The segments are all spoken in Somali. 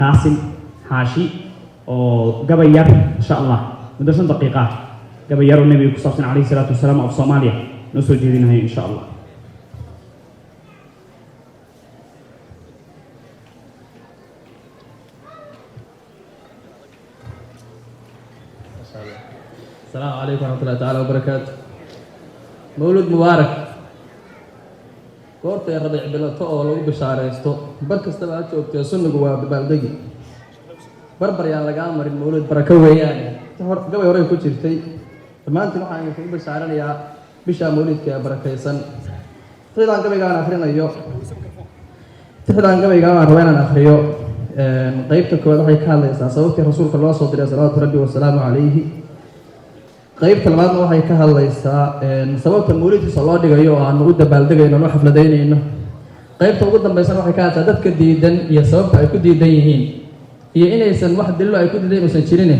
ناصم حاشي وقبير إن شاء الله مدرسة دقيقة قبير النبي صلى الله عليه الصلاة والسلام في صوماليا نسوي جديدنا إن شاء الله. السلام عليكم ورحمة الله تعالى وبركاته. مولود مبارك goorta rabiic bilato oo lagu bishaareysto bar kastaba aad joogtay sunnigu waa baaldegi barbar yaa laga marin mawlid baraka weeyaan gabay hore ku jirtay dhammaantiin waxaan ku bishaaranayaa bisha mawlidka barakaysan tiraan gabaygaan akhrinayo rabaan akhriyo qaybta koowaad waxay ka hadlaysaa sababtii rasuulka loo soo diray salaatu rabbi wa salaamu calayhi. qaybta labaadna waxay ka hadlaysaa sababta mawlidkiisa loo dhigayo oo aanu u dabaaldegayno oo xafladaynayno. qaybta ugu dambeysana waxay ka hadlaysaa dadka diidan iyo sababta ay ku diidan yihiin iyo inaysan wax dillo ay ku diidan aysan jirin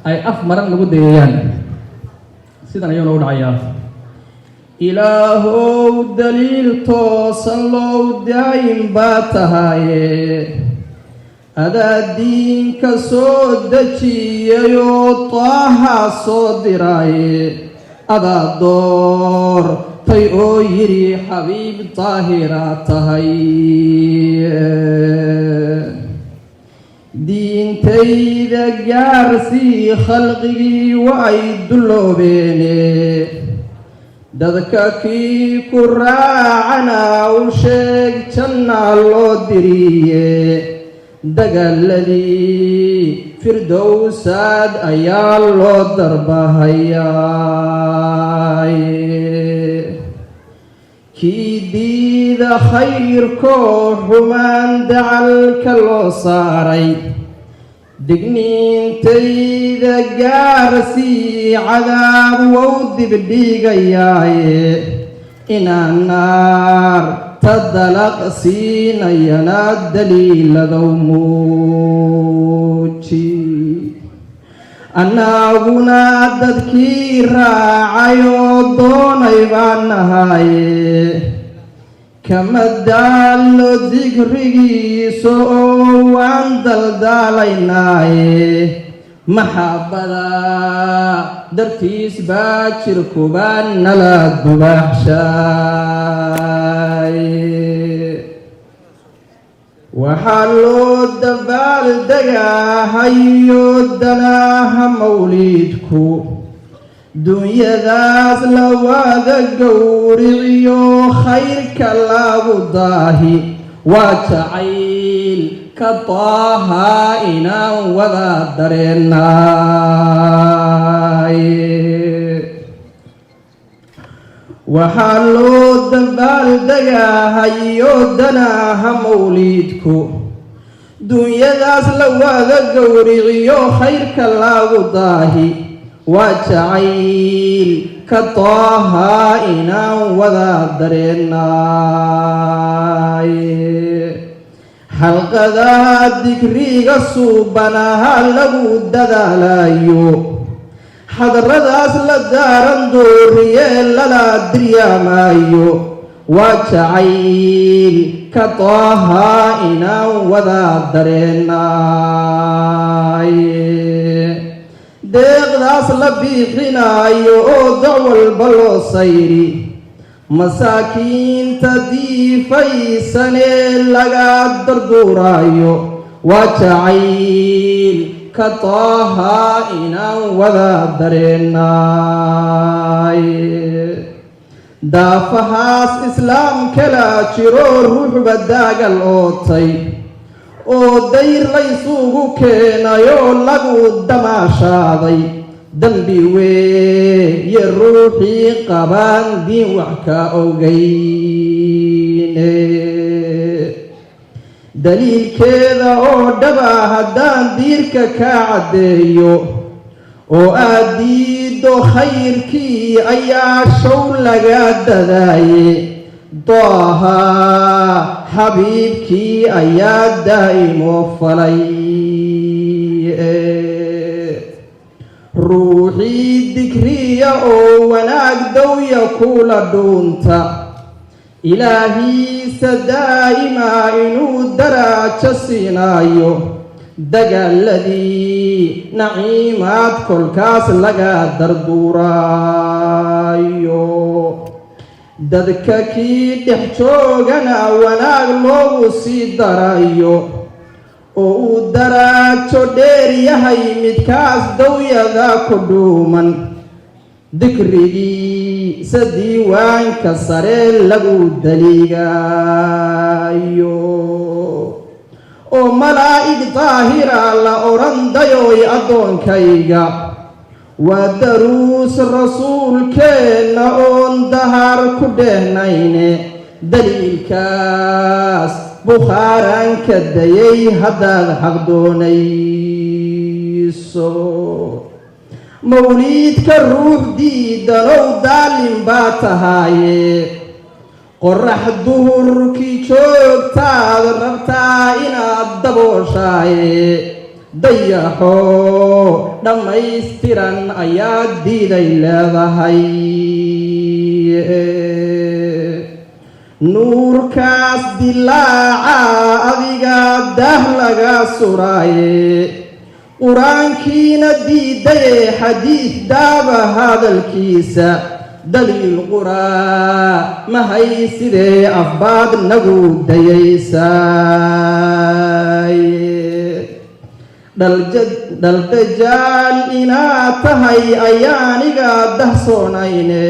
ay af maran lagu dayayaan. sidan ayuuna u dhacayaa: ilaahow daliil toosan loo daayin baa tahaye adaa diinka soo dejiyayoo taaha soo diraaye adaa doortay oo yidhi xabiib daahiraa tahay diintayda gaarsii khalqigii wa ay dulloobeene dadka kii ku raacana u sheeg jannaa loo diriye dagaaladii firdowsaad ayaa loo darbahayaa kii diida khayrkoo xumaan dacalka loo saaray digniintayda gaarsii cadaab wow dibdhigayaaye inaan naar tadalaq siinayana daliiladow muuji annaguna dadkii raacayoo doonay baan nahaye kama daallo digrigiisa oo waan daldaalaynaaye maxaabada dartiis baa jirkuba nala dubaaxshaay waxaa loo dabaaldegahayo danaaha mawliidku dunyadaas la wada gowriciyo khayrka lagu daahi waa jacayl ka taaha inaan wada dareenaaye waxaa loo dabaaldegahayo danaaha mawliidku dunyadaas la wada gowriciyo khayrka lagu daahi waa jacayl ka taaha inaan wada dareenaaye xalqadaha digriga suubanaha lagu dadaalayo xadaradaas la daaran dooriyee lala diryaamaayo waa jacayl ka taaha inaan wada dareenaaye deeqdaas la biixinaayo oo dacwalba loo sayri masaakiinta diifaysanee laga darduuraayo waa jacayl ka taaha inaan wada dareenaaye daafahaas islaamkala jiro ruuxba daagal ootay oo dayr laysugu keenayoo lagu damaashaaday dambi weeye ruuxii qabaan diin wax ka ogeyne daliilkeeda oo dhaba haddaan diirka kaa caddeeyo oo aad diiddo khayrkii ayaa show laga dadaaye daaha xabiibkii ayaa daa'imoo falay ruuxii dikriya oo wanaag dawya kula dhuunta ilaahiisa daa'ima inuu daraajo siinaayo dagaaladii naciimaad kolkaas laga darduuraayo dadka kii dhex joogana wanaag loogu sii darayo oo uu daraajo dheer yahay midkaas dawyada ku dhuuman dikrigiisa diiwaanka sare lagu daliigayo oo malaa'ig daahira la oran dayoy addoonkayga waa daruus rasuulkeenna oon dahar ku dheehnayne daliilkaas bukhaaraan ka dayay haddaad xaq doonayso mawliidka ruux diidanow daalin baa tahaaye qorax duhurkii joogtaad rabtaa inaad dabooshaaye dayaxoo dhammaystiran ayaad diiday leedahay nuurkaas dilaaca adiga daah laga suraaye qur-aankiina diidaye xadiid daaba hadalkiisa daliil quraa mahay sidee afbaad nagu dayaysaay dhaldajaal inaad tahay ayaaniga dahsoonayne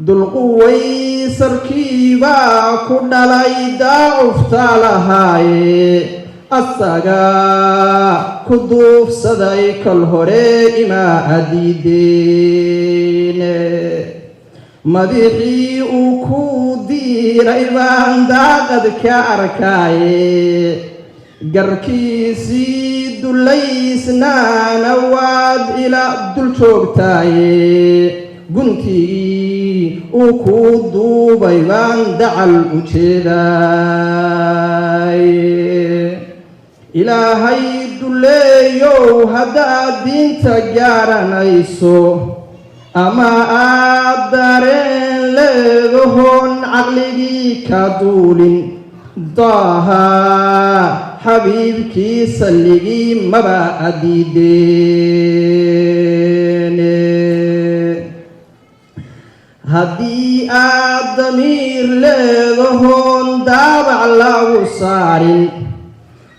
dulquwaysarkiibaa ku dhalay daacufta lahaaye asagaa ku duufsaday kol hore imaa adiideene madaxii uu ku diiray baan daaqad ka arkaaye garkiisii dulaysnaana waad ila dul joogtaaye guntigii uu ku duubay baan dacal u jeedaaye ilaahay duleeyow haddaad diinta gaaranayso ama aad dareen leedahoon caqligii ka duulin daaha xabiibkii salligii maba adiideene haddii aad damiir leedahoon daabac lagu saarin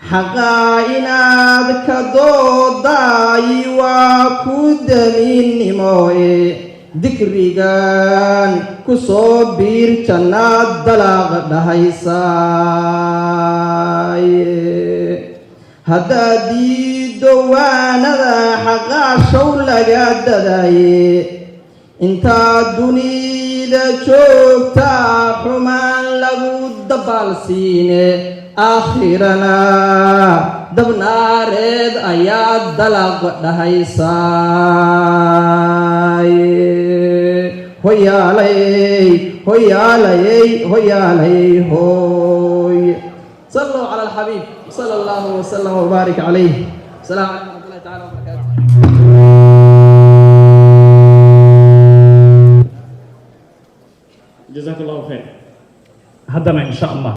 xaqaa inaad ka doodaayi waa ku damiinnimooye dikrigan ku soo biir jannaad dalaaq dhahaysaaye haddaad diiddo waanada xaqaashow laga dadaye intaad dunida joogtaa xumaan lagu dabaalsiine aakhirana dabnaareed ayaad dalaq dhahaysaaye hoyaalay hoyaalayey hoyaalayey hooy صلوا على الحبيب صلى الله وسلم وبارك عليه السلام عليكم ورحمة الله تعالى وبركاته جزاك الله خير هذا إن شاء الله